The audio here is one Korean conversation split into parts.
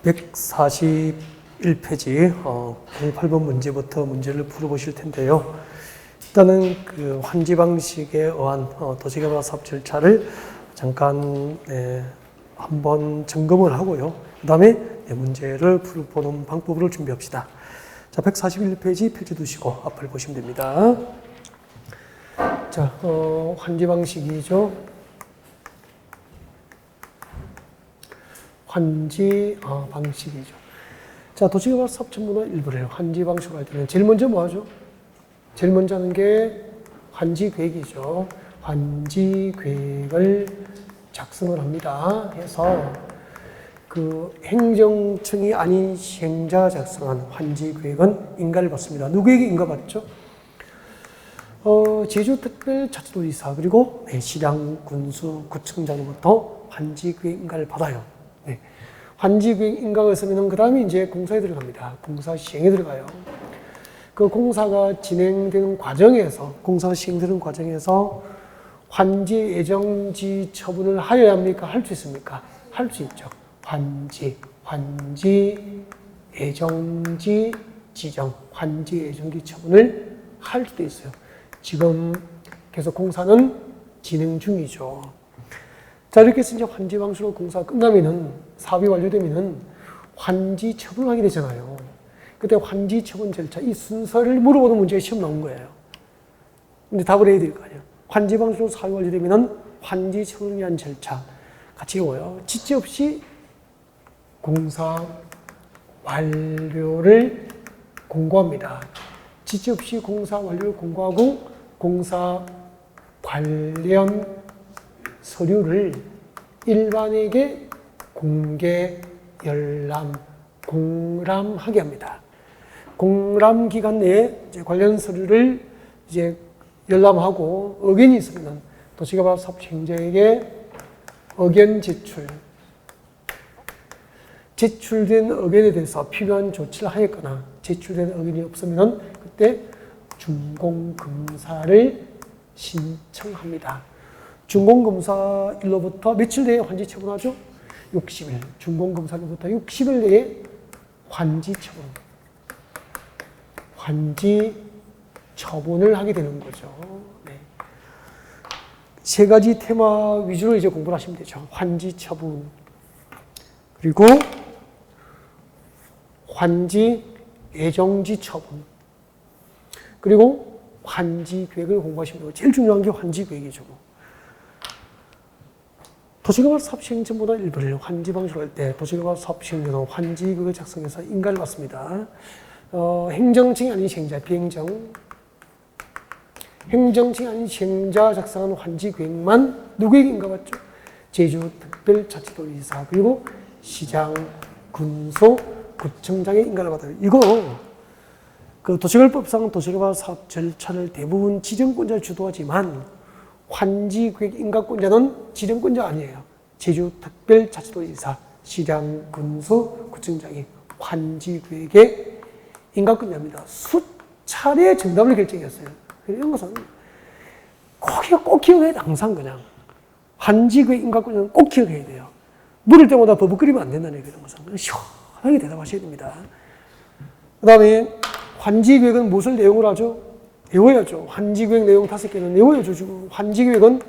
141페이지 08번 문제부터 문제를 풀어보실 텐데요. 일단은 그 환지 방식에 의한 도시개발 사업 절차를 잠깐 한번 점검을 하고요. 그 다음에 문제를 풀어보는 방법을 준비합시다. 자, 141페이지 펼쳐 두시고 앞을 보시면 됩니다. 자, 환지 방식이죠. 환지 방식이죠. 자, 도시개발 사업 전문화 일부를 환지 방식으로 할 때는 제일 먼저 뭐 하죠? 제일 먼저 하는 게 환지 계획이죠. 환지 계획을 작성을 합니다. 해서 그 행정청이 아닌 시행자가 작성한 환지 계획은 인가를 받습니다. 누구에게 인가 받죠? 제주특별자치도지사 그리고 시장, 군수, 구청장으로부터 환지 계획 인가를 받아요. 네. 환지 계획 인가가 있으면 그 다음에 이제 공사에 들어갑니다. 공사 시행에 들어가요. 그 공사가 진행되는 과정에서, 공사가 시행되는 과정에서 환지 예정지 처분을 하여야 합니까? 할 수 있습니까? 할 수 있죠. 환지 예정지 지정, 환지 예정지 처분을 할 수도 있어요. 지금 계속 공사는 진행 중이죠. 자, 이렇게 해서 이제 환지 방식으로 공사가 끝나면은, 사업이 완료되면은 환지 처분을 하게 되잖아요. 그때 환지 처분 절차, 이 순서를 물어보는 문제가 시험 나온 거예요. 근데 답을 해야 될 거 아니에요. 환지 방식으로 사업이 완료되면은 환지 처분을 위한 절차 같이 외워요. 지체 없이 공사 완료를 공고합니다. 지체 없이 공사 완료를 공고하고 공사 관련 서류를 일반에게 공개, 열람, 공람하게 합니다. 공람 기간 내에 이제 관련 서류를 이제 열람하고 의견이 있으면 도시개발 사업 시행자에게 의견 제출된 의견에 대해서 필요한 조치를 하였거나 제출된 의견이 없으면 그때 준공검사를 신청합니다. 준공검사일로부터 며칠 내에 환지 처분하죠? 60일. 준공검사일로부터 60일 내에 환지 처분을 하게 되는 거죠. 네. 세 가지 테마 위주로 이제 공부를 하시면 되죠. 환지 처분, 그리고 환지 예정지 처분, 그리고 환지 계획을 공부하시면 되고, 제일 중요한 게 환지 계획이죠. 도시개발 사업 시행 전보다 일부를 환지 방식으로 할 때 도시개발 사업 시행자는 환지 계획을 작성해서 인가를 받습니다. 행정청이 아닌 시행자, 행정청이 아닌 시행자 작성한 환지 계획만 누구에게 인가받죠? 제주특별자치도지사 그리고 시장, 군수, 구청장의 인가를 받아요. 이거 그 도시개발법상 도시개발 사업 절차를 대부분 지정권자를 주도하지만 환지 계획 인가권자는 지정권자 아니에요. 제주특별자치도지사, 시장, 군수, 구청장이 환지 계획의 인가권자입니다. 수차례 정답을 결정했어요. 이런 것은 꼭 기억해야 돼. 항상 그냥 환지 계획 인가권자는 꼭 기억해야 돼요. 물을 때마다 버벅거리면 안 된다는 얘기예요. 이런 것은 시원하게 대답하셔야 됩니다. 그 다음에 환지 계획은 무엇을 내용을 하죠? 외워야죠. 환지 계획 내용 5개는 외워야죠. 지금 환지 계획은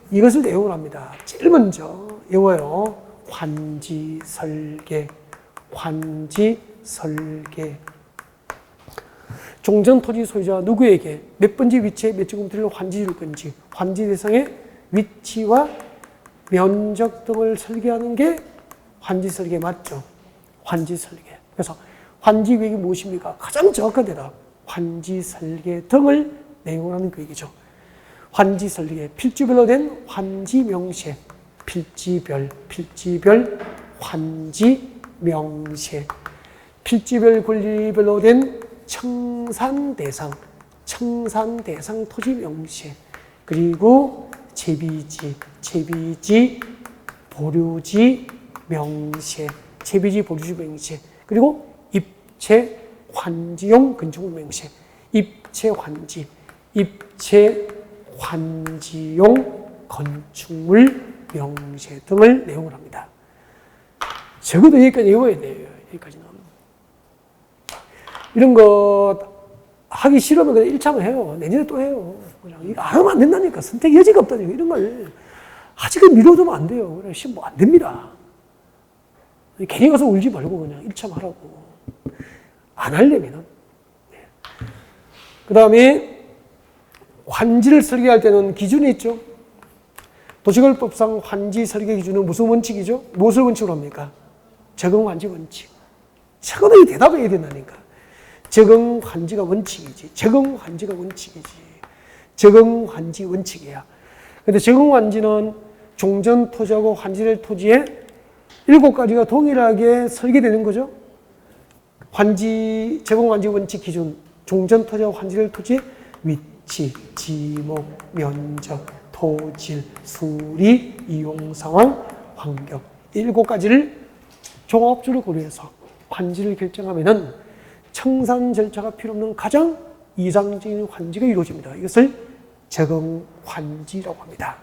이것을 내용을 합니다. 제일 먼저 외워요. 환지 설계. 종전 토지 소유자 누구에게 몇 번지 위치에 몇 제곱미터를 환지 줄 건지, 환지 대상의 위치와 면적 등을 설계하는 게 환지 설계 맞죠? 환지 설계. 그래서 환지 계획이 무엇입니까? 가장 정확한 대답. 환지 설계 등을 내용을 하는 계획이죠. 환지 설계, 필지별로 된 환지 명세, 필지별 환지 명세, 필지별 권리별로 된 청산 대상 토지 명세, 그리고 재비지 보류지 명세, 그리고 입체 환지용 건축물 명세, 입체 환지용 건축물 명세 등을 내용을 합니다. 적어도 여기까지 외워야 돼요. 여기까지는. 이런 거 하기 싫으면 그냥 1차만 해요. 내년에 또 해요. 그냥 이거 안 하면 안 된다니까. 선택 여지가 없다니까. 이런 걸 아직은 미뤄두면 안 돼요. 그냥 시험 안 됩니다. 괜히 가서 울지 말고 그냥 1차만 하라고. 안 하려면은. 네. 그 다음에 환지를 설계할 때는 기준이 있죠. 도시개발법상 환지 설계 기준은 무슨 원칙이죠? 무엇을 원칙으로 합니까? 적응환지 원칙. 적어도 이 대답을 해야 된다니까. 적응환지가 원칙이지. 적응환지가 원칙이지. 적응환지 원칙이야. 근데 적응환지는 종전토지하고 환지될 토지에 7가지가 동일하게 설계되는 거죠. 적응환지 원칙 기준, 종전토지하고 환지될 토지의 위치, 지목, 면적, 토질, 수리, 이용 상황, 환경 7가지를 종합적으로 고려해서 환지를 결정하면은 청산 절차가 필요 없는 가장 이상적인 환지가 이루어집니다. 이것을 적응환지라고 합니다.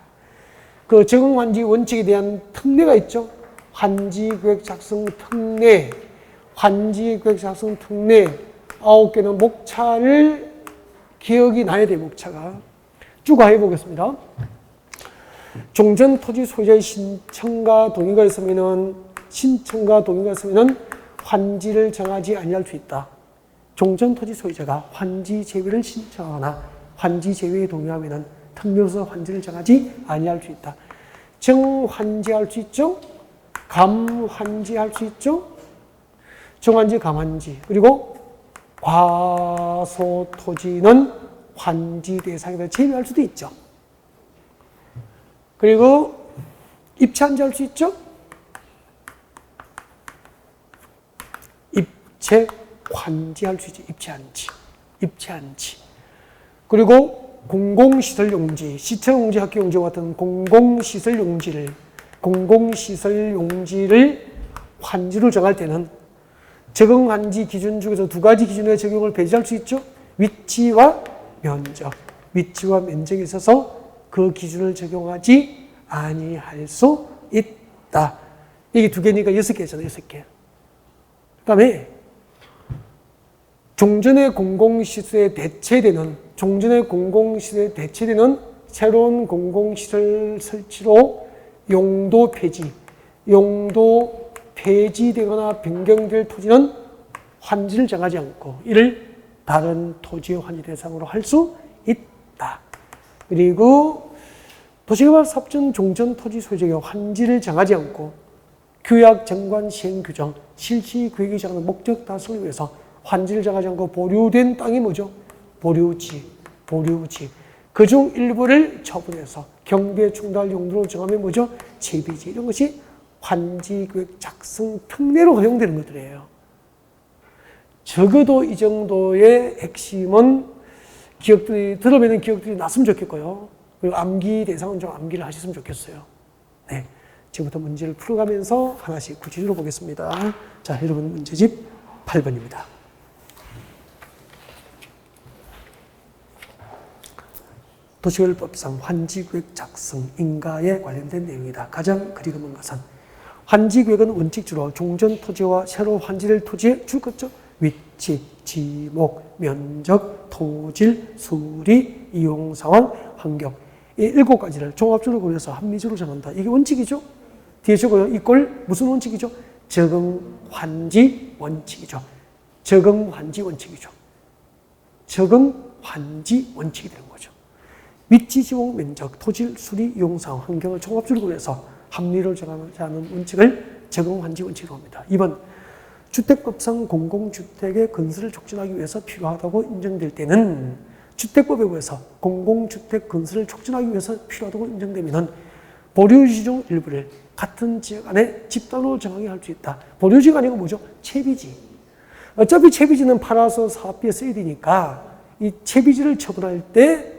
그 적응환지 원칙에 대한 특례가 있죠. 환지계획 작성 특례, 환지계획 작성 특례 9개는 목차를 기억이 나야 돼요. 목차가. 쭉 해보겠습니다. 종전 토지 소유자의 신청과 동의가 있으면은 환지를 정하지 아니할 수 있다. 종전 토지 소유자가 환지 제외를 신청하거나 환지 제외에 동의하면은 특례로서 환지를 정하지 아니할 수 있다. 정환지할 수 있죠. 감환지할 수 있죠. 정환지, 감환지. 그리고 과소 토지는 환지 대상에서 제외할 수도 있죠. 그리고 입체한지 할 수 있죠. 입체 환지할 수 있죠. 입체한지. 그리고 공공시설 용지, 시청 용지, 학교 용지와 같은 공공시설 용지를 환지로 정할 때는 적응환지 기준 중에서 2가지 기준의 적용을 배제할 수 있죠. 위치와 면적. 위치와 면적에 있어서 그 기준을 적용하지 아니할 수 있다. 이게 2개니까 6개잖아요. 6개. 그 다음에 종전의 공공시설에 대체되는 새로운 공공시설 설치로 용도 폐지되거나 변경될 토지는 환지를 정하지 않고 이를 다른 토지의 환지 대상으로 할 수 있다. 그리고 도시개발사업전 종전 토지 소유자가 환지를 정하지 않고 규약, 정관, 시행 규정, 실시 계획이 정하는 목적 달성을 위해서 환지를 정하지 않고 보류된 땅이 뭐죠? 보류지. 그중 일부를 처분해서 경비에 충당할 용도로 정하면 뭐죠? 채비지. 이런 것이 환지계획 작성 특례로 허용되는 것들이에요. 적어도 이 정도의 핵심은 들으면 기억들이 났으면 좋겠고요. 그리고 암기 대상은 좀 암기를 하셨으면 좋겠어요. 네. 지금부터 문제를 풀어가면서 하나씩 구체적으로 보겠습니다. 자, 여러분 문제집 8번입니다. 도시개발법상 환지계획 작성, 인가에 관련된 내용이다. 가장 그리 없는 것은 환지계획은 원칙주로 종전 토지와 새로 환지될 토지에 줄 것죠. 위치, 지목, 면적, 토질, 수리, 이용 상황, 환경 이 7가지를 종합적으로 고려해서 합리적으로 정한다. 이게 원칙이죠. 뒤에 적어요. 이꼴 무슨 원칙이죠? 적응환지 원칙이죠. 적응환지 원칙이 되는 거죠. 위치, 지목, 면적, 토질, 수리, 이용 상황, 환경을 종합적으로 고려해서 합리를 정하는 원칙을 적응환지 원칙이라고 합니다. 2번 주택법상 공공주택의 건설을 촉진하기 위해서 필요하다고 인정될 때는 주택법에 의해서 공공주택 건설을 촉진하기 위해서 필요하다고 인정되면 보류지 중 일부를 같은 지역 안에 집단으로 정하게 할 수 있다. 보류지가 아니고 뭐죠? 채비지. 어차피 채비지는 팔아서 사업비에 써야 되니까 이 채비지를 처분할 때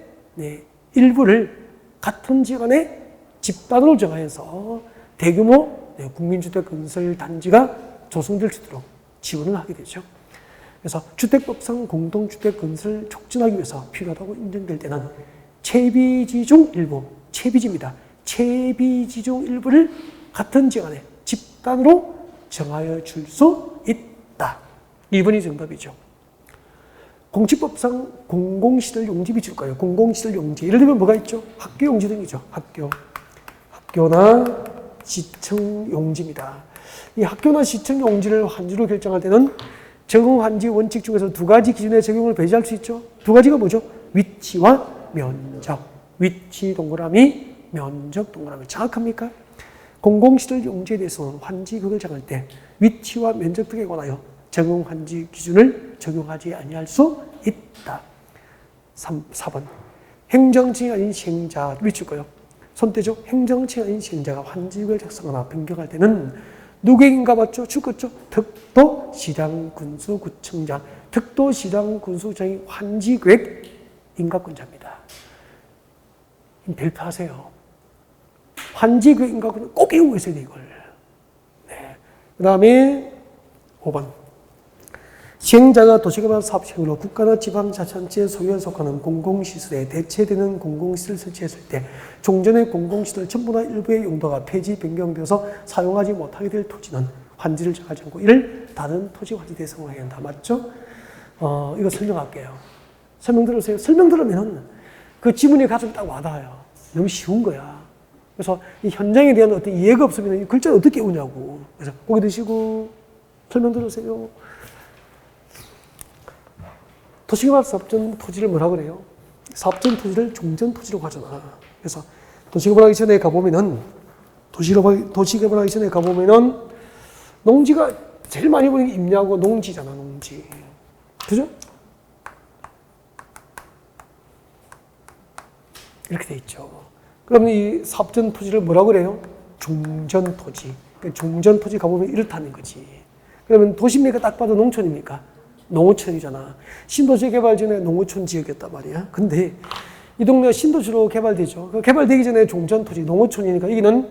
일부를 같은 지역 안에 집단으로 정하여서 대규모 국민주택 건설 단지가 조성될 수 있도록 지원을 하게 되죠. 그래서 주택법상 공동주택 건설을 촉진하기 위해서 필요하다고 인정될 때는 채비지 중 일부, 채비지입니다. 채비지 중 일부를 같은 지역 안에 집단으로 정하여 줄 수 있다. 2번이 정답이죠. 공치법상 공공시설 용지비 줄 거예요. 공공시설 용지. 예를 들면 뭐가 있죠? 학교 용지 등이죠. 학교나 시청 용지입니다. 이 학교나 시청 용지를 환지로 결정할 때는 적용 환지 원칙 중에서 두 가지 기준의 적용을 배제할 수 있죠. 두 가지가 뭐죠? 위치와 면적. 위치 동그라미, 면적 동그라미. 정확합니까? 공공시설 용지에 대해서는 환지 그걸 정할 때 위치와 면적 등에 관하여 적용 환지 기준을 적용하지 아니할 수 있다. 4번. 행정층이 아닌 시행자 위칠 거요. 손대죠. 행정층이 아닌 시행자가 환지구역을 작성하거나 변경할 때는 누구에게인가 맞죠? 죽었죠. 특도시장 군수구청장. 특도시장 군수구청이 환지구역 인가권자입니다. 별표하세요. 환지구역 인가권자 꼭 외우고 있어야 돼 이걸. 네. 그 다음에 5번. 시행자가 도시개발 사업시행으로 국가나 지방자치단체의 소유에 속하는 공공시설에 대체되는 공공시설을 설치했을 때 종전의 공공시설 전부나 일부의 용도가 폐지 변경되어서 사용하지 못하게 될 토지는 환지를 정하지 않고 이를 다른 토지 환지 대상으로 해야 한다. 맞죠? 이거 설명할게요. 설명 들으세요. 설명 들으면 그 지문이 가슴에 딱 와닿아요. 너무 쉬운 거야. 그래서 이 현장에 대한 어떤 이해가 없으면 이 글자를 어떻게 외우냐고. 그래서 고개 드시고 설명 들으세요. 도시개발 사업전 토지를 뭐라 그래요? 사업전 토지를 종전 토지로 하잖아. 그래서 도시개발하기 전에 가보면은 도시개발하기 전에 가보면은 농지가 제일 많이 보이는 게 임야고 농지잖아, 농지. 그죠? 이렇게 돼 있죠. 그러면 이 사업전 토지를 뭐라 그래요? 종전 토지. 그러니까 종전 토지 가보면 이렇다는 거지. 그러면 도시입니까? 딱 봐도 농촌입니까? 농어촌이잖아. 신도시 개발 전에 농어촌 지역이었단 말이야. 근데 이 동네가 신도시로 개발되죠. 그 개발되기 전에 종전토지, 농어촌이니까 여기는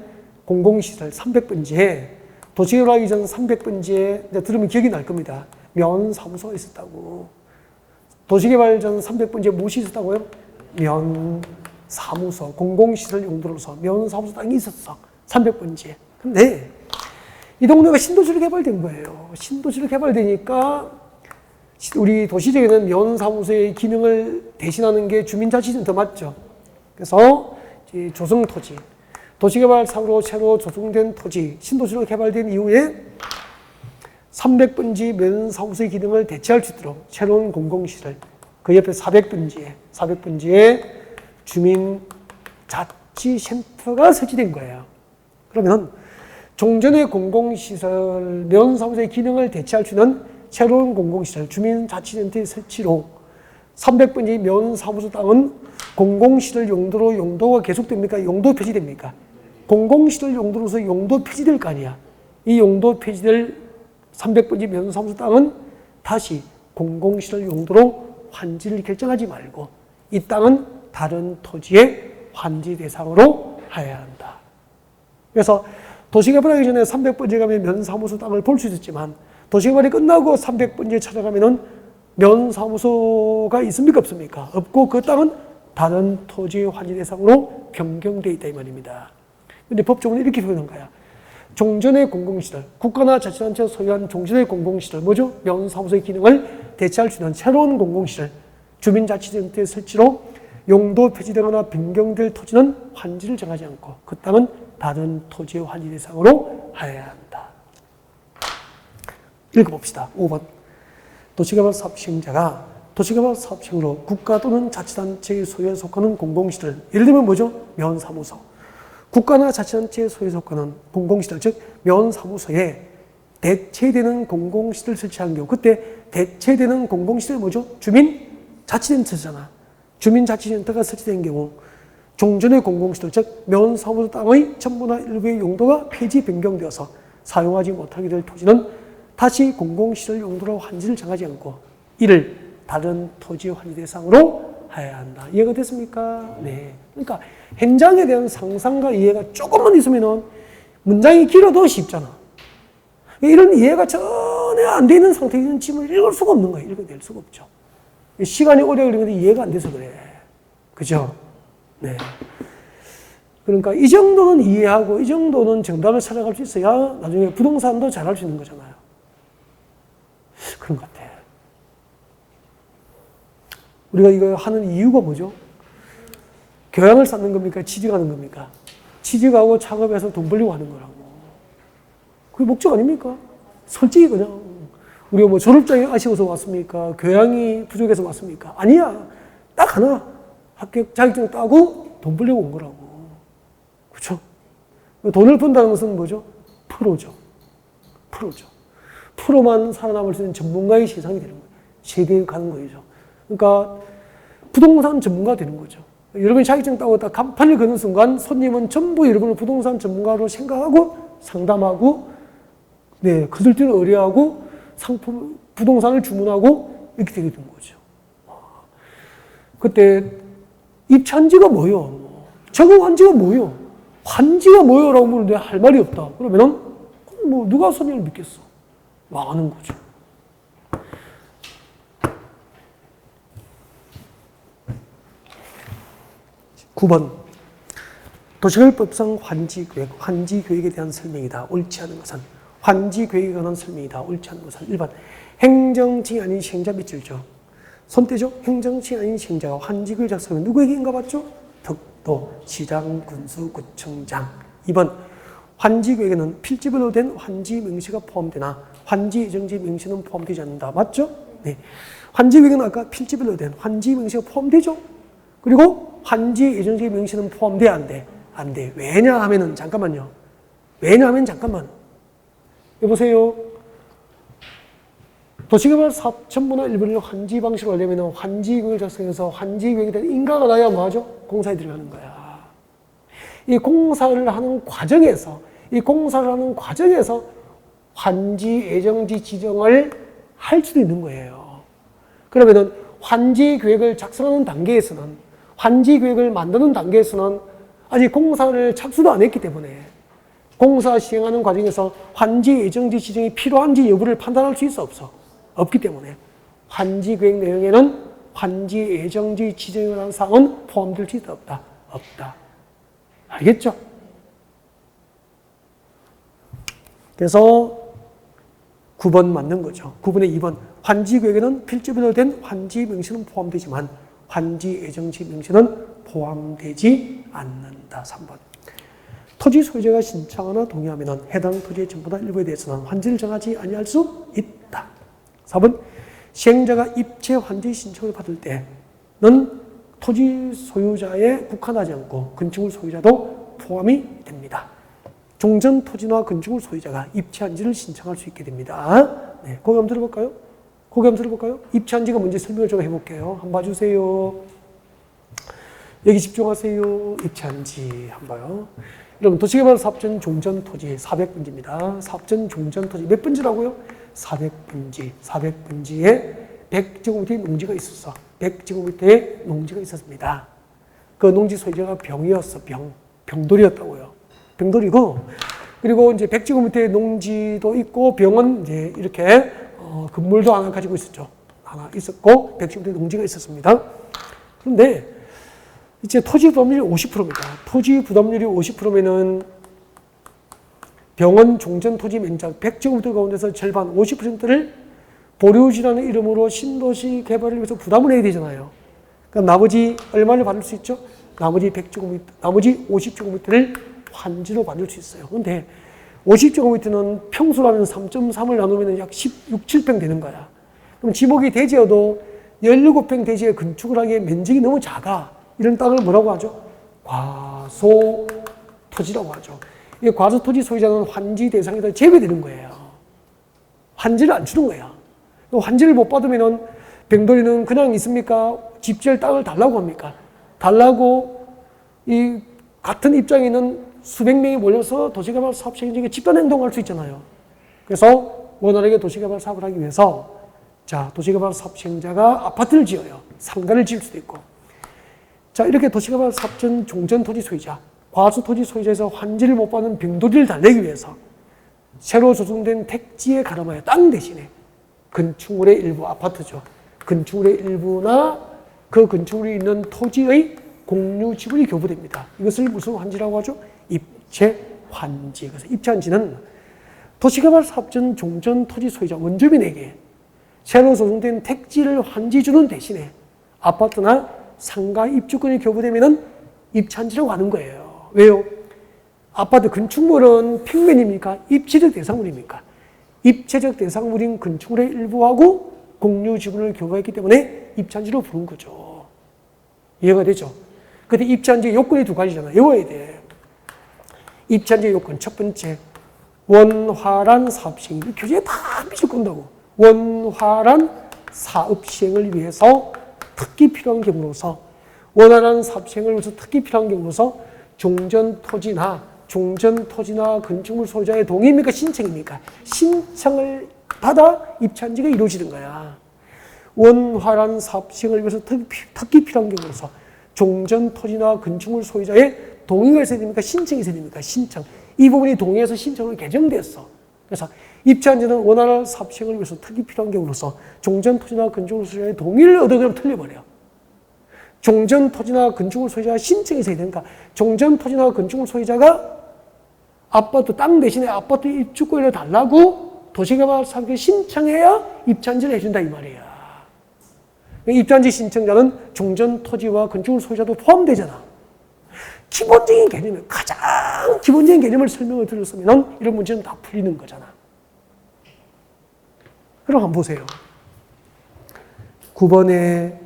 공공시설 300번지에 도시개발하기 전 300번지에 들으면 기억이 날 겁니다. 면사무소가 있었다고. 도시개발 전 300번지에 무엇이 있었다고요? 면사무소, 공공시설 용도로서 면사무소 땅이 있었어. 300번지에. 근데 이 동네가 신도시로 개발된 거예요. 신도시로 개발되니까 우리 도시적에는 면사무소의 기능을 대신하는 게 주민자치센터 맞죠? 그래서 조성토지, 도시개발상으로 새로 조성된 토지, 신도시로 개발된 이후에 300번지 면사무소의 기능을 대체할 수 있도록 새로운 공공시설, 그 옆에 400번지에 주민자치센터가 설치된 거예요. 그러면 종전의 공공시설, 면사무소의 기능을 대체할 수 있는 새로운 공공시설, 주민자치센터의 설치로 300번지 면사무소 땅은 공공시설 용도로 용도가 계속됩니까? 용도 폐지됩니까? 공공시설 용도로서 용도 폐지될 거 아니야. 이 용도 폐지될 300번지 면사무소 땅은 다시 공공시설 용도로 환지를 결정하지 말고 이 땅은 다른 토지의 환지 대상으로 해야 한다. 그래서 도시개발하기 전에 300번지 가면 면사무소 땅을 볼 수 있었지만 도시개발이 끝나고 300번지에 찾아가면은 면사무소가 있습니까? 없습니까? 없고 그 땅은 다른 토지 환지 대상으로 변경되어 있다 이 말입니다. 근데 법적으로 이렇게 표현한 거야. 종전의 공공시설, 국가나 자치단체가 소유한 종전의 공공시설, 뭐죠? 면사무소의 기능을 대체할 수 있는 새로운 공공시설, 주민자치센터의 설치로 용도 폐지되거나 변경될 토지는 환지를 정하지 않고 그 땅은 다른 토지의 환지 대상으로 해야 한다. 읽어봅시다. 5번. 도시개발 사업 시행자가 도시개발 사업 시행으로 국가 또는 자치단체의 소유에 속하는 공공시설, 예를 들면 뭐죠? 면사무소. 국가나 자치단체의 소유에 속하는 공공시설, 즉 면사무소에 대체되는 공공시설을 설치한 경우, 그때 대체되는 공공시설이 뭐죠? 주민자치센터잖아. 주민자치센터가 설치된 경우 종전의 공공시설, 즉 면사무소 땅의 전부나 일부의 용도가 폐지 변경되어서 사용하지 못하게 될 토지는 다시 공공시설 용도로 환지를 정하지 않고 이를 다른 토지 환지 대상으로 해야 한다. 이해가 됐습니까? 네. 그러니까 현장에 대한 상상과 이해가 조금만 있으면 문장이 길어도 쉽잖아. 이런 이해가 전혀 안 돼 있는 상태에는 지문을 읽을 수가 없는 거예요. 읽어낼 수가 없죠. 시간이 오래 걸리는데 이해가 안 돼서 그래. 그죠? 네. 그러니까 이 정도는 이해하고 이 정도는 정답을 찾아갈 수 있어야 나중에 부동산도 잘할 수 있는 거잖아요. 그런 것 같아. 우리가 이거 하는 이유가 뭐죠? 교양을 쌓는 겁니까? 취직하는 겁니까? 취직하고 창업해서 돈 벌려고 하는 거라고. 그게 목적 아닙니까? 솔직히 그냥 우리가 뭐 졸업장이 아쉬워서 왔습니까? 교양이 부족해서 왔습니까? 아니야. 딱 하나. 합격 자격증 따고 돈 벌려고 온 거라고. 그렇죠? 돈을 번다는 것은 뭐죠? 프로죠. 프로죠. 프로만 살아남을 수 있는 전문가의 세상이 되는 거예요. 세계에 가는 거죠. 그러니까 부동산 전문가 되는 거죠. 여러분이 자격증 따고 딱 간판을 거는 순간 손님은 전부 여러분을 부동산 전문가로 생각하고 상담하고 네, 거들뛰는 의뢰하고 상품, 부동산을 주문하고 이렇게 되게 된 거죠. 그때 입찰지가 뭐요? 적응한지가 뭐요? 환지가 뭐요? 라고 물으면 할 말이 없다. 그러면은 뭐 누가 손님을 믿겠어? 망하는 거죠. (9번) 도시개발법상 환지계획, 환지계획에 대한 설명이다. 옳지 않은 것은 환지계획에 관한 설명이다. 옳지 않은 것은 1번 행정층이 아닌 시행자 밑줄죠. 손 떼죠? 행정층이 아닌 시행자가 환지계획 작성하면 누구에게 인가받죠? 득도, 시장, 군수, 구청장. 2번 환지계획에는 필지별로 된 환지 명시가 포함되나 환지 예정지 명시는 포함되지 않는다. 맞죠? 네. 환지계획은 아까 필지별로 된 환지 명시가 포함되죠? 그리고 환지 예정지 명시는 포함돼야 안 돼? 안 돼. 왜냐하면은 잠깐만요. 왜냐하면 잠깐만. 여보세요. 도시개발 사업 전부나 일본의 환지 방식으로 하려면 환지계획을 작성해서 환지계획에 대한 인가가 나야 뭐하죠? 공사에 들어가는 거야. 이 공사를 하는 과정에서 환지 예정지 지정을 할 수도 있는 거예요. 그러면은 환지 계획을 작성하는 단계에서는 환지 계획을 만드는 단계에서는 아직 공사를 착수도 안 했기 때문에 공사 시행하는 과정에서 환지 예정지 지정이 필요한지 여부를 판단할 수 있어 없어? 없기 때문에 환지 계획 내용에는 환지 예정지 지정에 관한 사항은 포함될 수 있다 없다? 없다. 알겠죠? 그래서 9번 맞는 거죠. 9번에 2번 환지 계획에는 필지별로 된 환지 명시는 포함되지만 환지 예정지 명시는 포함되지 않는다. 3번 토지 소유자가 신청하거나 동의하면 해당 토지의 전부나 일부에 대해서는 환지를 정하지 아니할 수 있다. 4번 시행자가 입체 환지 신청을 받을 때는 토지 소유자에 국한하지 않고 건축물 소유자도 포함이 됩니다. 종전 토지나 건축물 소유자가 입체 환지를 신청할 수 있게 됩니다. 네, 거기 한번 들어볼까요? 입체 환지가 뭔지 설명을 좀 해볼게요. 한번 봐주세요. 여기 집중하세요. 입체 환지 한번 봐요. 여러분 도시개발 사업전 종전 토지 400분지입니다. 사업전 종전 토지 몇 분지라고요? 400분지. 400분지에 100제곱미터의 농지가 있었어. 100제곱미터의 농지가 있었습니다. 그 농지 소유자가 병이었어. 병돌이었다고요. 병돌이고, 그리고 이제 100제곱미터의 농지도 있고, 병은 이제 이렇게, 건물도 하나 가지고 있었죠. 하나 있었고, 100제곱미터의 농지가 있었습니다. 그런데, 이제 토지 부담률이 50%입니다. 토지 부담률이 50%면은 병원 종전 토지 면적 100제곱미터 가운데서 절반 50%를 보류지라는 이름으로 신도시 개발을 위해서 부담을 해야 되잖아요. 그럼 나머지 얼마를 받을 수 있죠? 나머지 100제곱미터, 나머지 50제곱미터를 환지로 받을 수 있어요. 그런데 50제곱미터는 평수라면 3.3을 나누면 약 16, 7평 되는 거야. 그럼 지목이 대지여도 17평 대지에 건축을 하기에 면적이 너무 작아. 이런 땅을 뭐라고 하죠? 과소토지라고 하죠. 이 과소토지 소유자는 환지 대상에다 제외되는 거예요. 환지를 안 주는 거야. 환지를 못 받으면은 병돌이는 그냥 있습니까? 집 지을 땅을 달라고 합니까? 달라고 이 같은 입장에 있는 수백 명이 몰려서 도시개발 사업 시행자에게 집단 행동할 수 있잖아요. 그래서 원활하게 도시개발 사업을 하기 위해서 자, 도시개발 사업 시행자가 아파트를 지어요. 상가를 지을 수도 있고. 자, 이렇게 도시개발 사업전 종전 토지 소유자, 과수 토지 소유자에서 환지를 못 받는 병돌이를 달래기 위해서 새로 조성된 택지에 가름하여 땅 대신에 건축물의 일부, 아파트죠. 건축물의 일부나 그 건축물이 있는 토지의 공유 지분이 교부됩니다. 이것을 무슨 환지라고 하죠? 입체 환지. 그래서 입체 환지는 도시개발 사업전 종전 토지 소유자 원주민에게 새로 조성된 택지를 환지 주는 대신에 아파트나 상가 입주권이 교부되면은 입체 환지라고 하는 거예요. 왜요? 아파트 건축물은 평면입니까? 입체적 대상물입니까? 입체적 대상물인 건축물의 일부하고 공유 지분을 교부했기 때문에 입체 환지로 부른 거죠. 이해가 되죠? 근데 입체 환지의 요건이 두 가지잖아. 외워야 돼. 입체 환지의 요건 첫 번째, 원활한 사업 시행. 교재에 다 미칠 건다고. 원활한 사업 시행을 위해서 특히 필요한 경우로서, 원활한 사업 시행을 위해서 특히 필요한 경우로서 종전 토지나 건축물 소유자의 동의입니까? 신청입니까? 신청을 받아 입체 환지가 이루어지는 거야. 원활한 사업 시행을 위해서 특히 필요한 경우로서 종전 토지나 건축물 소유자의 동의가 있어야 됩니까? 신청이 있어야 됩니까? 신청. 이 부분이 동의해서 신청으로 개정됐어. 그래서 입체 환지는 원활한 사업 시행을 위해서 특히 필요한 경우로서 종전 토지나 건축물 소유자의 동의를 얻어 그러면 틀려버려. 종전 토지나 건축물 소유자가 신청이 있어야 되니까 종전 토지나 건축물 소유자가 아파트 땅 대신에 아파트 입주권을 달라고 도시개발사업에 신청해야 입체 환지를 해준다 이 말이야. 입체 환지 신청자는 종전 토지와 건축물 소유자도 포함되잖아. 기본적인 개념을, 가장 기본적인 개념을 설명을 드렸으면 이런 문제는 다 풀리는 거잖아. 그럼 한번 보세요. 9번에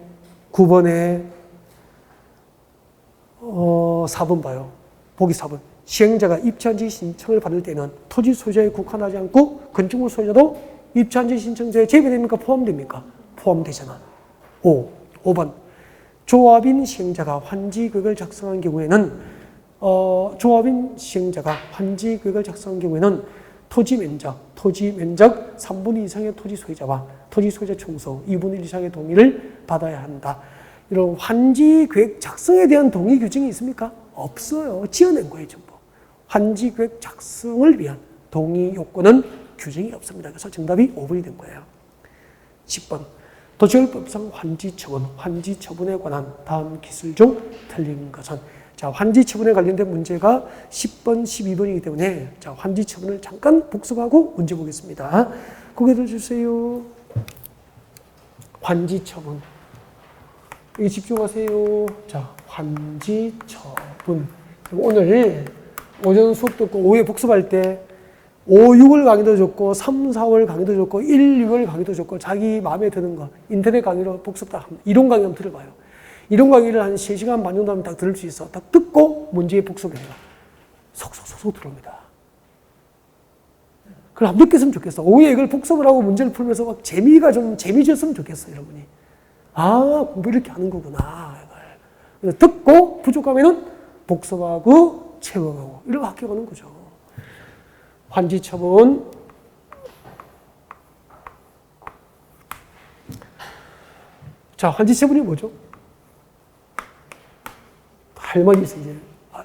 4번 봐요. 보기 4번. 시행자가 입체 환지 신청을 받을 때는 토지 소유자에 국한하지 않고 건축물 소유자도 입체 환지 신청자에 제외됩니까? 포함됩니까? 포함되잖아. 5번. 조합인 시행자가 환지 계획을 작성한 경우에는 토지 면적 3분의 2 이상의 토지 소유자와 토지 소유자 총수 2분의 1 이상의 동의를 받아야 한다. 이런 환지 계획 작성에 대한 동의 규정이 있습니까? 없어요. 지어낸 거예요, 전부. 환지 계획 작성을 위한 동의 요건은 규정이 없습니다. 그래서 정답이 5번이 된 거예요. 10번. 도시개발법상 환지 처분에 관한 다음 기술 중 틀린 것은? 자, 환지 처분에 관련된 문제가 10번, 12번이기 때문에 자, 환지 처분을 잠깐 복습하고 문제 보겠습니다. 고개 들어주세요. 환지 처분. 여기 집중하세요. 자, 환지 처분. 오늘 오전 수업 듣고 오후에 복습할 때 5, 6월 강의도 줬고 3, 4월 강의도 줬고 1, 6월 강의도 줬고 자기 마음에 드는 거 인터넷 강의로 복습 다 합니다. 이론 강의 한번 들어봐요. 이론 강의를 한 3시간 반 정도 하면 딱 들을 수 있어. 딱 듣고 문제에 복습해요. 속속속속 들어옵니다. 그걸 한번 느꼈으면 좋겠어. 오후에 이걸 복습을 하고 문제를 풀면서 막 재미졌으면 좋겠어, 여러분이. 아, 공부 이렇게 하는 거구나. 이걸. 듣고 부족하면은 복습하고 채워가고 이렇게 학교가는 거죠. 환지 처분. 자, 환지 처분이 뭐죠? 할 말이 있어요, 이제.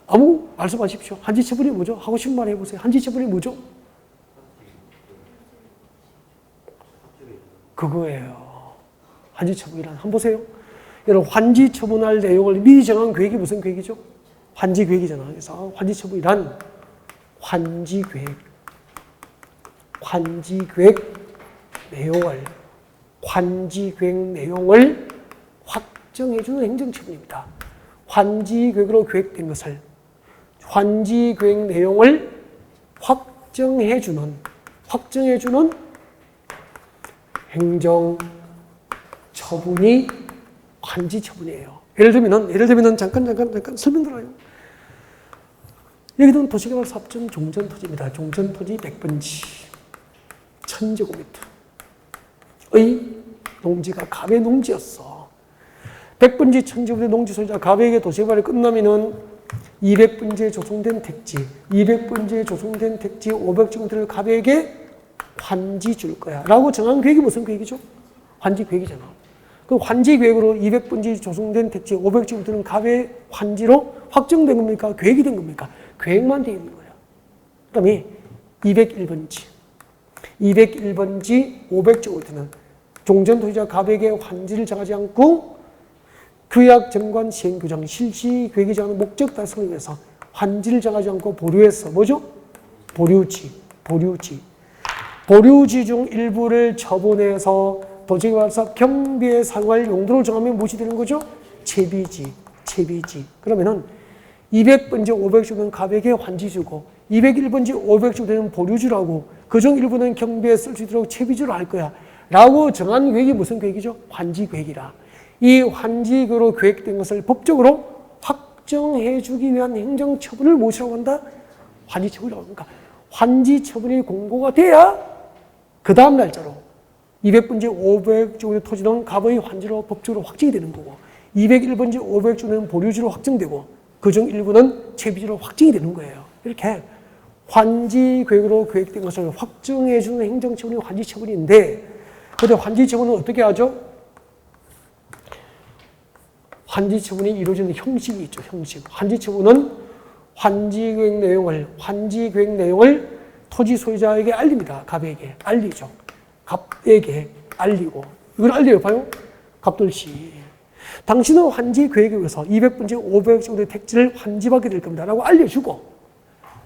아무 말씀하십시오. 환지 처분이 뭐죠? 하고 싶은 말 해보세요. 환지 처분이 뭐죠? 그거예요. 환지 처분이란. 한번 보세요. 여러분, 환지 처분할 내용을 미리 정한 계획이 무슨 계획이죠? 환지 계획이잖아. 그래서 환지 처분이란 환지 계획 내용을 확정해주는 행정처분입니다. 환지 계획으로 계획된 것을 환지 계획 내용을 확정해주는 행정처분이 환지 처분이에요. 예를 들면 잠깐 설명 들어요. 여기는 도시개발 사업전 종전 토지입니다. 종전 토지 100번지 1000제곱미터의 농지가 갑의 농지였어. 100번지 1000제곱미터 농지 소유자 갑에게 도시개발이 끝나면은 200번지에 조성된 택지 500제곱미터를 갑에게 환지 줄 거야. 라고 정한 계획이 무슨 계획이죠? 환지 계획이잖아. 그 환지 계획으로 200번지 조성된 택지 500제곱미터는 갑의 환지로 확정된 겁니까? 계획이 된 겁니까? 계획만 되어 있는 거예요. 그 다음에 201번지 500제곱미터는 종전 토지자 갑에게 환지를 정하지 않고 규약, 정관, 시행, 규정, 실시, 계획이 정하는 목적 달성을 위해서 환지를 정하지 않고 보류해서 뭐죠? 보류지. 보류지 중 일부를 처분해서 도시개발사업 경비에 사용할 용도로 정하면 무엇이 되는 거죠? 채비지. 그러면은 200번지 500주는 가백에 환지주고 201번지 500주 되는 보류주라고 그중 일부는 경비에 쓸 수 있도록 채비주로 할 거야 라고 정한 계획이 무슨 계획이죠? 환지계획이라. 이 환지계획으로 계획된 것을 법적으로 확정해 주기 위한 행정처분을 무엇이라고 한다? 환지처분이라고 합니다. 환지처분이 공고가 돼야 그 다음 날짜로 200번지 500주의 토지는 갑의 환지로 법적으로 확정이 되는 거고 201번지 500주는 보류주로 확정되고 그중 일부는 채비주로 확정이 되는 거예요. 이렇게 환지계획으로 계획된 것을 확정해 주는 행정처분이 환지처분인데 그런데 환지처분은 어떻게 하죠? 환지처분이 이루어지는 형식이 있죠. 형식. 환지처분은 환지계획 내용을 토지 소유자에게 알립니다. 갑에게 알리죠. 갑에게 알리고 이걸 알려요. 봐요. 갑돌씨. 당신은 환지계획에 의해서 200분지 500 정도의 택지를 환지받게 될 겁니다. 라고 알려주고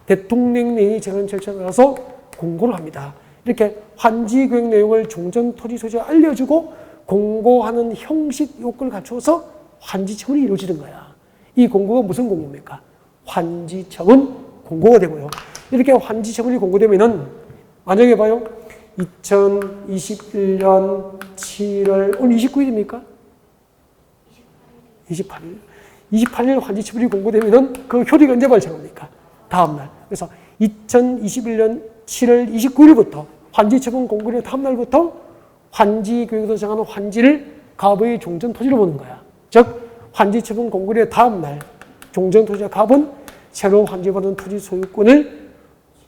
대통령령이 정한 절차에 따라서 공고를 합니다. 이렇게 환지계획 내용을 종전 토지 소유자에 알려주고 공고하는 형식 요건을 갖추어서 환지처분이 이루어지는 거야. 이 공고가 무슨 공고입니까? 환지처분 공고가 되고요. 이렇게 환지처분이 공고되면은 만약에 봐요. 2021년 7월 오늘 29일입니까? 28일 환지처분이 공고되면은 그 효력이 언제 발생합니까? 다음날. 그래서 2021년 7월 29일부터 환지처분 공고의 다음날부터 환지계획에서 정하는 환지를 갑의 종전 토지로 보는 거야. 즉 환지처분 공고의 다음날 종전 토지와 갑은 새로 환지받은 토지 소유권을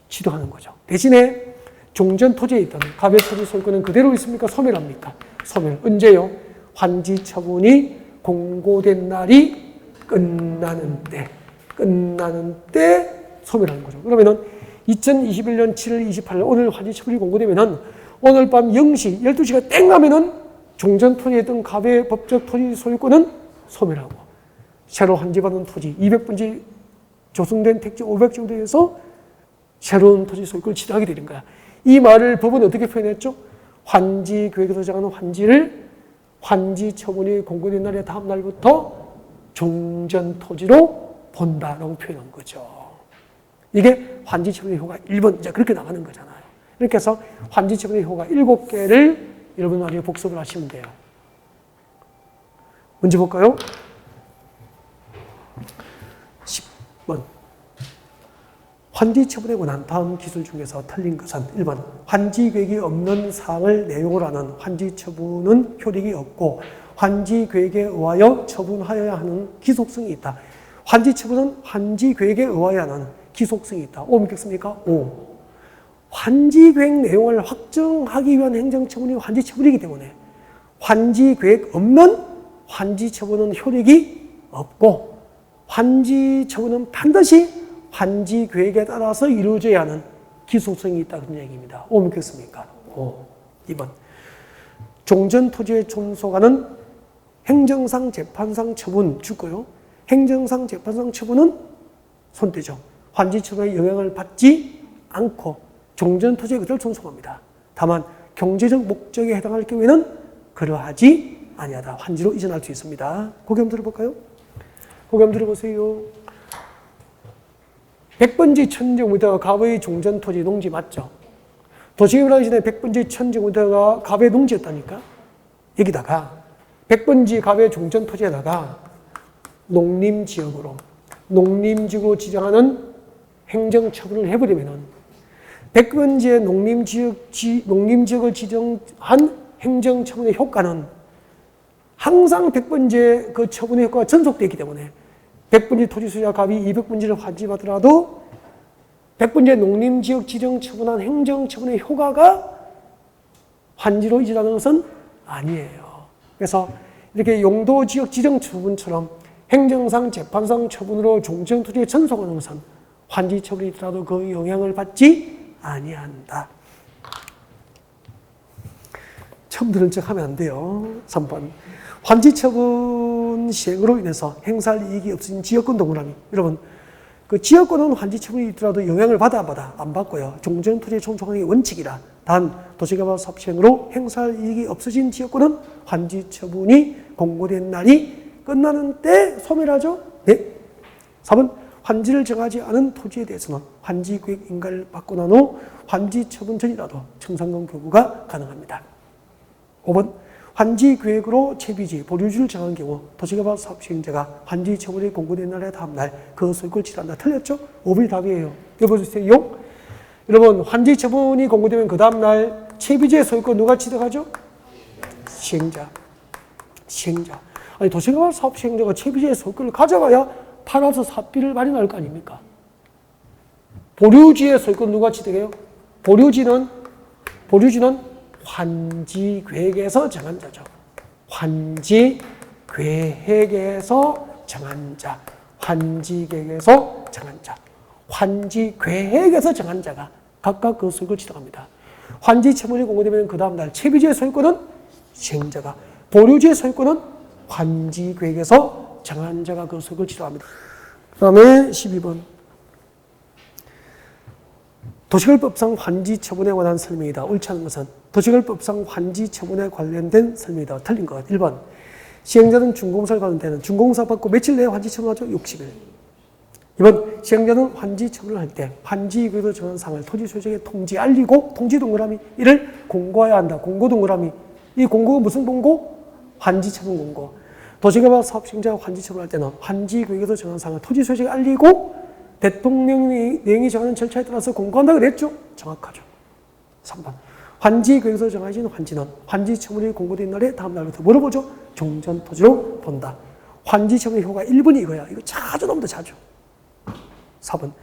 취득하는 거죠. 대신에 종전 토지에 있던 갑의 토지 소유권은 그대로 있습니까? 소멸합니까? 소멸. 언제요? 환지처분이 공고된 날이 끝나는 때 소멸하는 거죠. 그러면은 2021년 7월 28일 오늘 환지처분이 공고되면은 오늘 밤 0시 12시가 땡 하면은 종전 토지에 있던 갑의 법적 토지 소유권은 소멸하고 새로 환지받은 토지 200분지 조성된 택지 500 정도에서 새로운 토지 소유권을 취득하게 되는 거야. 이 말을 법은 어떻게 표현했죠? 환지계획에서 정하는 환지를 환지처분이 공고된 날의 다음 날부터 종전 토지로 본다라고 표현한 거죠. 이게 환지처분의 효과 1번 이제 그렇게 나가는 거잖아요. 이렇게 해서 환지처분의 효과 7개를 여러분 나중에 복습을 하시면 돼요. 문제 볼까요? 10번. 환지처분의 권한 다음 기술 중에서 틀린 것은 1번. 환지계획이 없는 사항을 내용으로 하는 환지처분은 효력이 없고 환지계획에 의하여 처분하여야 하는 기속성이 있다. 환지처분은 환지계획에 의하여 하는 기속성이 있다. O 믿겠습니까? O. 환지계획 내용을 확정하기 위한 행정처분이 환지처분이기 때문에 환지계획 없는 환지처분은 효력이 없고 환지처분은 반드시 환지계획에 따라서 이루어져야 하는 기속성이 있다는 얘기입니다. O 믿겠습니까? O. 2번. 종전토지에 존속하는 행정상 재판상 처분 주고요. 행정상 재판상 처분은 손대죠. 환지처분에 영향을 받지 않고 종전토지에 그대로 존속합니다. 다만 경제적 목적에 해당할 경우에는 그러하지 아니하다. 환지로 이전할 수 있습니다. 고개 한번 들어볼까요? 고개 한번 들어보세요. 100번지 1000제곱미터가 갑의 종전토지 농지 맞죠? 도시개발하기 전에 100번지 1000제곱미터가 갑의 농지였다니까? 여기다가 100번지 갑의 종전토지에다가 농림지역으로 지정하는 행정처분을 해버리면은 100번지의 농림지역을 지정한 행정처분의 효과는 항상 100번지의 그 처분의 효과가 전속되기 때문에 100번지 토지소유자 갑이 200번지를 환지받더라도 100번지의 농림지역 지정 처분한 행정처분의 효과가 환지로 이전하는 것은 아니에요. 그래서 이렇게 용도지역 지정 처분처럼 행정상 재판상 처분으로 종전토지에 전속하는 것은 환지처분이 있더라도 그 영향을 받지 아니한다. 처음 들은 척 하면 안 돼요. 3번. 환지처분은 처분 시행으로 인해서 행사할 이익이 없어진 지역권 동그라미. 여러분, 그 지역권은 환지 처분이 있더라도 영향을 받아 안 받고요. 종전 토지의 총총하기 원칙이라. 단 도시개발 사업 시행으로 행사할 이익이 없어진 지역권은 환지 처분이 공고된 날이 끝나는 때 소멸하죠. 네. 3번 환지를 정하지 않은 토지에 대해서는 환지계획 인가를 받고 난 후 환지 처분 전이라도 청산권 거부가 가능합니다. 5번 환지계획으로 채비지, 보류지를 정한 경우 도시개발 사업 시행자가 환지 처분이 공고된 날의 다음날 그 소유권을 취득한다. 틀렸죠? 5번이 답이에요. 여보세요? 여러분, 환지 처분이 공고되면 그 다음날 채비지의 소유권 누가 취득하죠? 시행자. 아니, 도시개발 사업 시행자가 채비지의 소유권을 가져가야 팔아서 사비를 마련할 거 아닙니까? 보류지의 소유권 누가 취득해요? 보류지는 환지계획에서 정한 자죠. 환지계획에서 정한 자. 환지계획에서 정한 자가 각각 그 소유권을 취득합니다. 환지 처분이 공고되면 그 다음날 채비지의 소유권은 시행자가, 보류지의 소유권은 환지계획에서 정한 자가 그 소유권을 취득합니다. 그 다음에 12번. 도시개발법상 환지 처분에 관한 설명이다. 옳지 않은 것은 도시개발법상 환지 처분에 관련된 설명이다. 틀린 것. 1번. 시행자는 준공사를 받는 데는 준공사 받고 며칠 내에 환지 처분하죠? 60일. 2번. 시행자는 환지 처분을 할 때 환지계획으로 정한 사항을 토지 소유자에게 알리고 통지 동그라미 이를 공고해야 한다. 공고 동그라미. 이 공고가 무슨 공고? 환지 처분 공고. 도시개발 사업 시행자가 환지 처분할 때는 환지계획에서 정한 사항을 토지 소유자에게 알리고 대통령령이 정하는 절차에 따라서 공고한다 그랬죠? 정확하죠. 3번. 환지계획에서 정해진 환지는 환지 처분이 공고된 날에 다음 날부터 뭐로 보죠? 종전 토지로 본다. 환지 처분의 효과가 1번이 이거야. 이거 자주 나옵니다. 자주. 4번.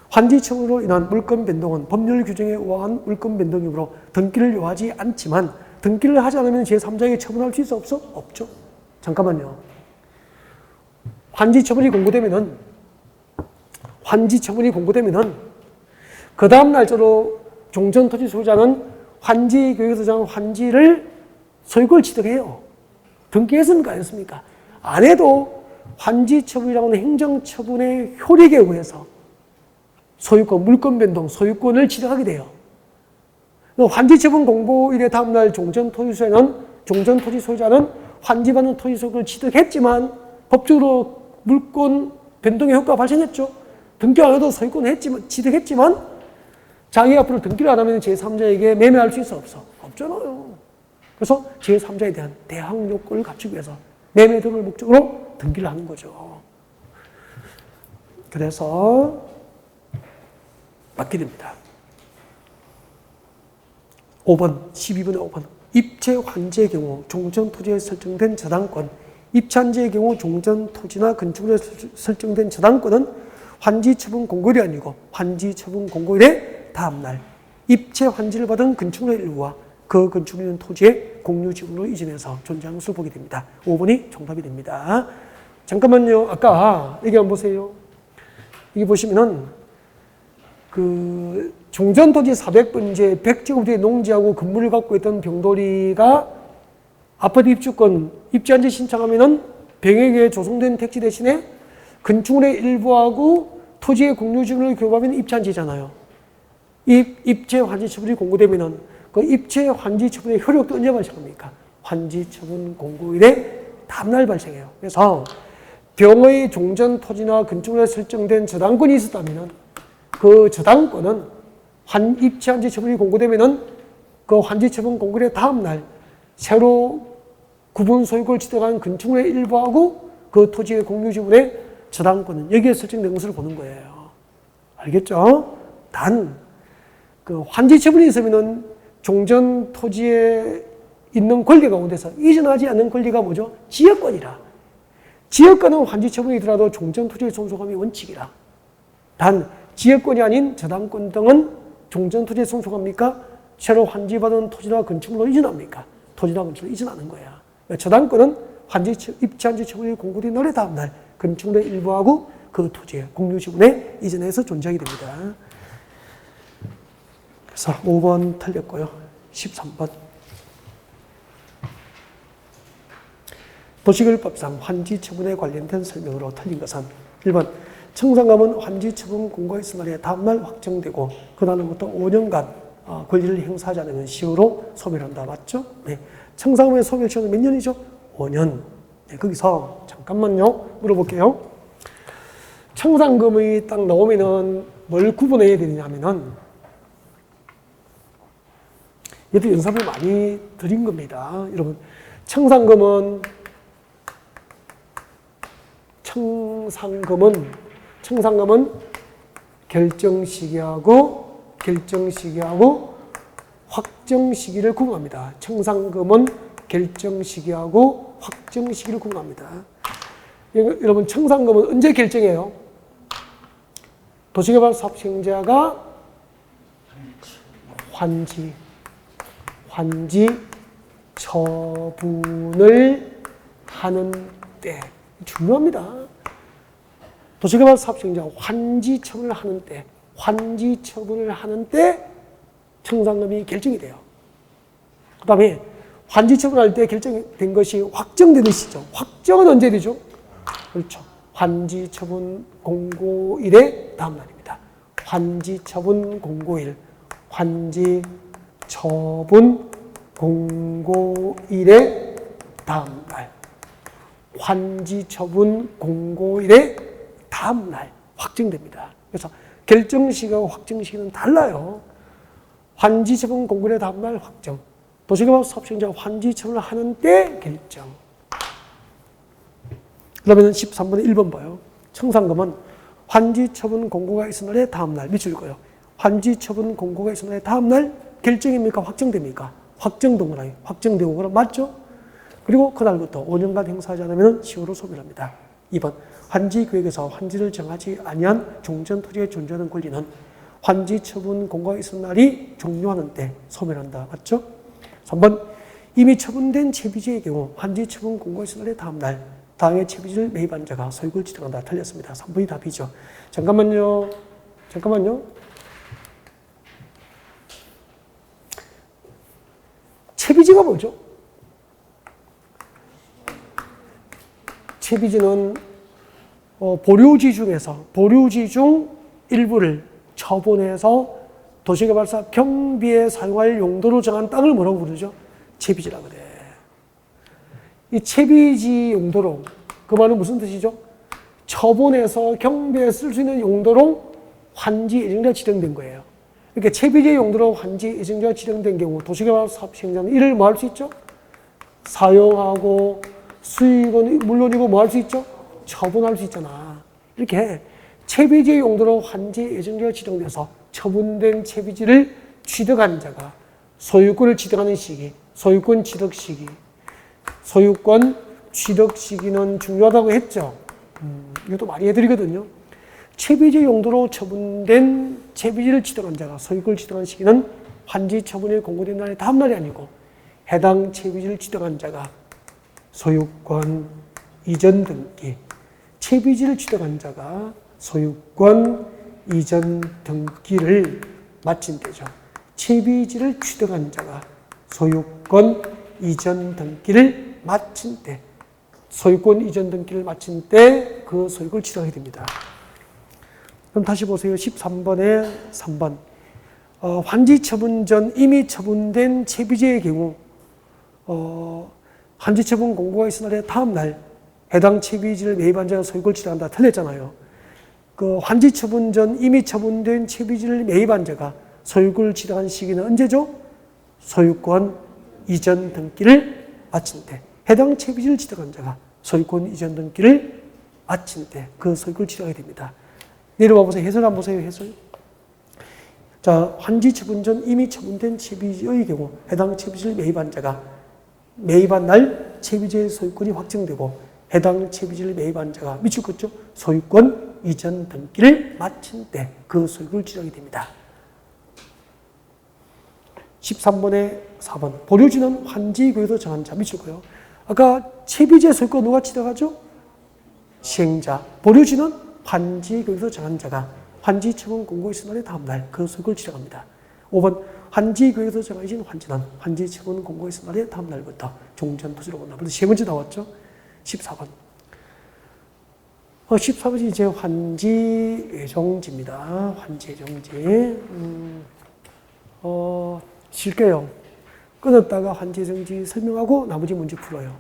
환지 처분으로 인한 물권 변동은 법률 규정에 의한 물권 변동이므로 등기를 요하지 않지만 등기를 하지 않으면 제3자에게 처분할 수 있어? 없어? 없죠. 잠깐만요. 환지 처분이 공고되면은 그 다음 날짜로 종전 토지 소유자는 환지계획에서 정한 환지를 소유권을 취득해요. 등기했습니까? 안 했습니까? 안 해도 환지 처분이라는 행정처분의 효력에 의해서 소유권, 물권 변동, 소유권을 취득하게 돼요. 환지 처분 공고일의 다음 날 종전 토지 소유자는 환지받는 토지 소유권을 취득했지만 법적으로 물권 변동의 효과가 발생했죠. 등기 안 해도 소유권 취득했지만 자기 앞으로 등기를 안 하면 제3자에게 매매할 수 있어? 없어? 없잖아요. 그래서 제3자에 대한 대항 요건을 갖추기 위해서 매매 등을 목적으로 등기를 하는 거죠. 그래서 받게 됩니다. 5번, 12번의 5번. 입체 환지의 경우 종전 토지에 설정된 저당권, 입체 환지의 경우 종전 토지나 건축물에 설정된 저당권은 환지 처분 공고일이 아니고 환지 처분 공고일의 다음날 입체 환지를 받은 건축물의 일부와 그 건축물이 있는 토지의 공유 지분으로 이전해서 존재하는 것을 보게 됩니다. 5번이 정답이 됩니다. 잠깐만요. 아까 여기 한번 보세요. 여기 보시면은 그 종전 토지 400번지에 100제곱미터의 농지하고 건물을 갖고 있던 병돌이가 아파트 입주권 입지한지 신청하면은 병에게 조성된 택지 대신에 건축물의 일부하고 토지의 공유지분을 교부하면 입지한지잖아요. 입체 환지 처분이 공고되면은 그 입체 환지 처분의 효력도 언제 발생합니까? 환지 처분 공고일에 다음날 발생해요. 그래서 병의 종전 토지나 건축물에 설정된 저당권이 있었다면은 그 저당권은 입체 환지 처분이 공고되면은 그 환지 처분 공고일의 다음날 새로 구분 소유권을 취득한 건축물의 일부하고 그 토지의 공유지분의 저당권은 여기에 설정된 것을 보는 거예요. 알겠죠? 단, 그 환지 처분이 있으면은 종전 토지에 있는 권리 가운데서 이전하지 않는 권리가 뭐죠? 지역권이라. 지역권은 환지 처분이더라도 종전 토지의 존속함이 원칙이라. 단, 지역권이 아닌 저당권 등은 종전 토지에 존속합니까? 새로 환지받은 토지나 건축물로 이전합니까? 토지나 건축물로 이전하는 거야. 저당권은 입체 환지 처분이 공고된 날의 다음날 건축물의 일부하고 그 토지의 공유지분에 이전해서 존재하게 됩니다. 그래서 5번 틀렸고요. 13번. 도시개발법상 환지처분에 관련된 설명으로 틀린 것은 1번 청산금은 환지처분 공고 있은 날에 다음날 확정되고 그날로부터 5년간 권리를 행사하지 않으면 시효로 소멸한다. 맞죠? 네. 청산금의 소멸 시효는 몇 년이죠? 5년. 네, 거기서 잠깐만요. 물어볼게요. 청산금이 딱 나오면은 뭘 구분해야 되냐면은 얘도 연습을 많이 드린 겁니다. 여러분, 청산금은 결정 시기하고 확정 시기를 구분합니다. 청산금은 결정 시기하고 확정 시기를 구분합니다. 여러분, 청산금은 언제 결정해요? 도시개발 사업 시행자가 환지 처분을 하는 때, 중요합니다. 도시개발 사업 시행자가 환지 처분을 하는 때 청산금이 결정이 돼요. 그 다음에 환지 처분할 때 결정된 것이 확정되는 시점. 확정은 언제 되죠? 그렇죠. 환지 처분 공고일의 다음 날입니다. 환지 처분 공고일. 환지 처분 공고일의 다음 날. 환지 처분 공고일의 다음 날 확정됩니다. 그래서 결정 시기와 확정 시기는 달라요. 환지 처분 공고일의 다음 날 확정. 도시개발 사업 시행자가 환지 처분을 하는 때 결정. 그러면 13번에 1번 봐요. 청산금은 환지 처분 공고가 있은 날의 다음 날 밑줄 거예요. 환지 처분 공고가 있은 날의 다음 날 결정입니까? 확정됩니까? 확정동그라미. 확정되고 그럼 맞죠? 그리고 그날부터 5년간 행사하지 않으면 시효로 소멸합니다. 2번 환지 계획에서 환지를 정하지 아니한 종전 토지에 존재하는 권리는 환지 처분 공고가 있은 날이 종료하는 때 소멸한다. 맞죠? 3번 이미 처분된 채비지의 경우 환지 처분 공고가 있은 날의 다음 날 당해 채비지를 매입한 자가 소유권을 취득한다. 틀렸습니다. 3번이 답이죠. 잠깐만요. 채비지가 뭐죠? 채비지는 보류지 중 일부를 처분해서 도시개발사업 경비에 사용할 용도로 정한 땅을 뭐라고 부르죠? 채비지라고 그래. 이 채비지 용도로, 그 말은 무슨 뜻이죠? 처분해서 경비에 쓸 수 있는 용도로 환지 예정자가 지정된 거예요. 이렇게 채비지 용도로 환지 예정자가 지정된 경우 도시개발 사업 시행자는 이를 뭐 할 수 있죠? 사용하고 수익은 물론이고 뭐 할 수 있죠? 처분할 수 있잖아. 이렇게 채비지 용도로 환지 예정자가 지정돼서 처분된 채비지를 취득한 자가 소유권을 취득하는 시기, 소유권 취득 시기는 중요하다고 했죠. 이것도 많이 해드리거든요. 채비지 용도로 처분된 채비지를 취득한 자가 소유권을 취득한 시기는 환지 처분이 공고된 날의 다음 날이 아니고 해당 채비지를 취득한 자가 소유권 이전 등기, 채비지를 취득한 자가 소유권 이전 등기를 마친 때죠. 채비지를 취득한 자가 소유권 이전 등기를 마친 때, 소유권 이전 등기를 마친 때 그 소유권을 취득하게 됩니다. 그럼 다시 보세요. 13번에 3번. 환지 처분 전 이미 처분된 채비지의 경우 환지 처분 공고가 있은 날의 다음 날 해당 채비지를 매입한 자가 소유권을 취득한다. 틀렸잖아요. 그 환지 처분 전 이미 처분된 채비지를 매입한 자가 소유권을 취득한 시기는 언제죠? 소유권 이전 등기를 마친 때. 해당 채비지를 취득한 자가 소유권 이전 등기를 마친 때 그 소유권을 취득하게 됩니다. 내려와 보세요. 해설 한번 보세요. 해설. 자, 환지 처분 전 이미 처분된 채비지의 경우 해당 채비지를 매입한 자가 매입한 날 채비지의 소유권이 확정되고 해당 채비지를 매입한 자가 밑줄 긋죠? 소유권 이전 등기를 마친 때 그 소유권을 취득하게 됩니다. 13번에 4번. 보류지는 환지 계획에서 정한 자 밑줄 거요. 아까 채비지의 소유권 누가 취득하죠? 시행자. 보류지는 환지 계획에서 정한 자가 환지 처분 공고 있은 날의 다음 날 그 소유권을 취득합니다. 5번. 환지 계획에서 정해진 환지는 환지 처분 공고 있은 날의 다음 날부터 종전 토지로 온다. 그래서 세 번째 나왔죠? 14번. 14번이 이제 환지 외정지입니다. 환지 외정지. 쉴게요. 끊었다가 환지 외정지 설명하고 나머지 문제 풀어요.